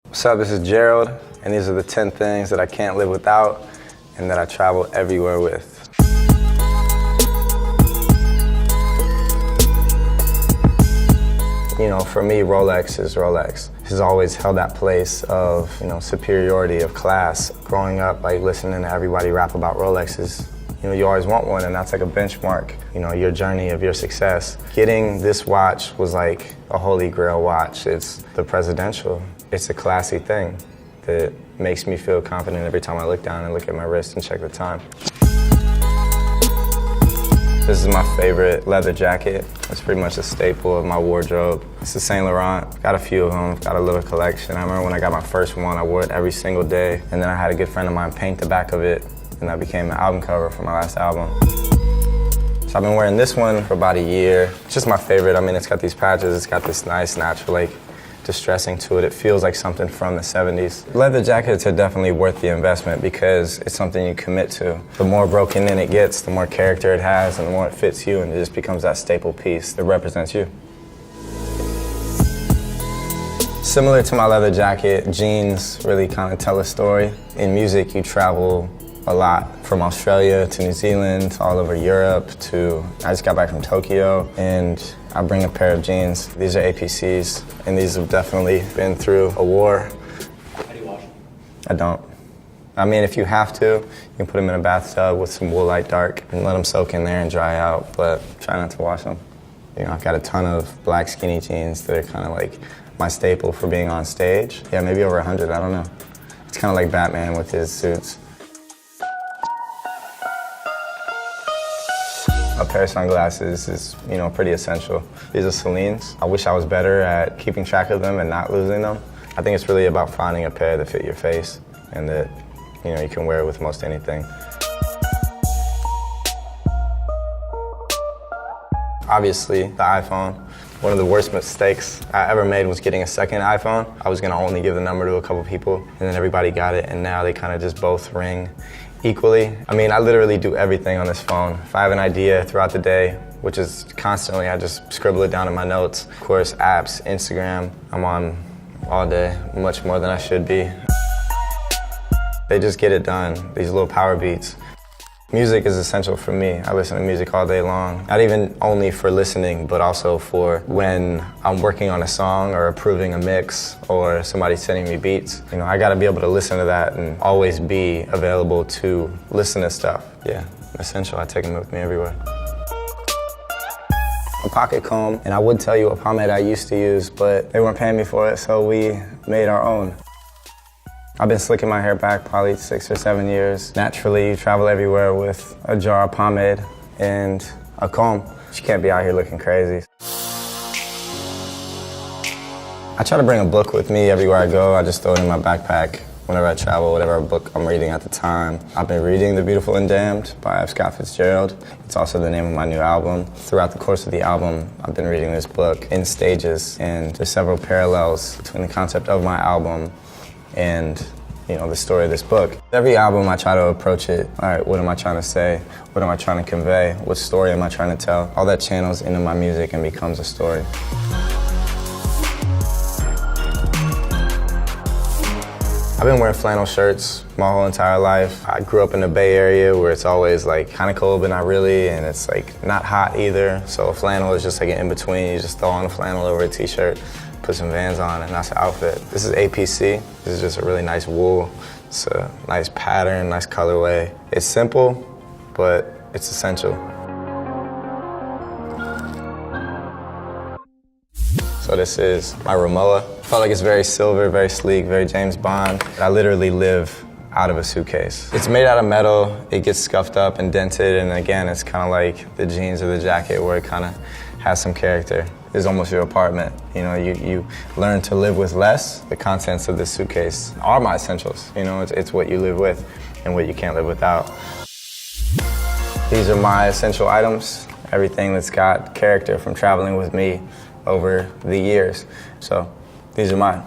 What's up, this is Gerald, and these are the 10 things that I can't live without and that I travel everywhere with. You know, for me, Rolex is Rolex. It's always held that place of, superiority of class. Growing up, like listening to everybody rap about Rolexes, you always want one, and that's like a benchmark, your journey of your success. Getting this watch was like a holy grail watch. It's the presidential. It's a classy thing that makes me feel confident every time I look down and look at my wrist and check the time. This is my favorite leather jacket. It's pretty much a staple of my wardrobe. It's the Saint Laurent. Got a few of them, got a little collection. I remember when I got my first one, I wore it every single day. And then I had a good friend of mine paint the back of it, and that became the album cover for my last album. So I've been wearing this one for about a year. It's just my favorite. I mean, it's got these patches, it's got this nice natural, distressing to it. It feels like something from the 70s. Leather jackets are definitely worth the investment because it's something you commit to. The more broken in it gets, the more character it has, and the more it fits you, and it just becomes that staple piece that represents you. Similar to my leather jacket, jeans really kind of tell a story. In music, you travel a lot, from Australia to New Zealand, all over Europe to, I just got back from Tokyo, and I bring a pair of jeans. These are APCs, and these have definitely been through a war. How do you wash them? I don't. I mean, if you have to, you can put them in a bathtub with some Woolite Dark and let them soak in there and dry out, but try not to wash them. I've got a ton of black skinny jeans that are kind of like my staple for being on stage. Yeah, maybe over 100, I don't know. It's kind of like Batman with his suits. A pair of sunglasses is, pretty essential. These are Celine's. I wish I was better at keeping track of them and not losing them. I think it's really about finding a pair that fit your face and that, you can wear it with most anything. Obviously, the iPhone. One of the worst mistakes I ever made was getting a second iPhone. I was gonna only give the number to a couple people, and then everybody got it, and now they kind of just both ring equally. I mean, I literally do everything on this phone. If I have an idea throughout the day, which is constantly, I just scribble it down in my notes. Of course, apps, Instagram, I'm on all day, much more than I should be. They just get it done, these little power beats. Music is essential for me. I listen to music all day long. Not even only for listening, but also for when I'm working on a song or approving a mix or somebody sending me beats. I gotta be able to listen to that and always be available to listen to stuff. Yeah, essential. I take them with me everywhere. A pocket comb, and I would tell you a pomade I used to use, but they weren't paying me for it, so we made our own. I've been slicking my hair back probably 6 or 7 years. Naturally, you travel everywhere with a jar of pomade and a comb. You can't be out here looking crazy. I try to bring a book with me everywhere I go. I just throw it in my backpack whenever I travel, whatever book I'm reading at the time. I've been reading The Beautiful and Damned by Fitzgerald. It's also the name of my new album. Throughout the course of the album, I've been reading this book in stages, and there's several parallels between the concept of my album and the story of this book. Every album I try to approach it, all right, what am I trying to say? What am I trying to convey? What story am I trying to tell? All that channels into my music and becomes a story. I've been wearing flannel shirts my whole entire life. I grew up in the Bay Area where it's always kind of cold, but not really, and it's not hot either. So a flannel is just an in-between. You just throw on a flannel over a t-shirt, put some Vans on, and that's the outfit. This is APC. This is just a really nice wool. It's a nice pattern, nice colorway. It's simple, but it's essential. So this is my Ramoa. I felt like it's very silver, very sleek, very James Bond. I literally live out of a suitcase. It's made out of metal. It gets scuffed up and dented, and again, it's kind of like the jeans or the jacket where it kind of has some character. It's almost your apartment. You learn to live with less. The contents of this suitcase are my essentials. It's what you live with and what you can't live without. These are my essential items, everything that's got character from traveling with me over the years. So these are mine.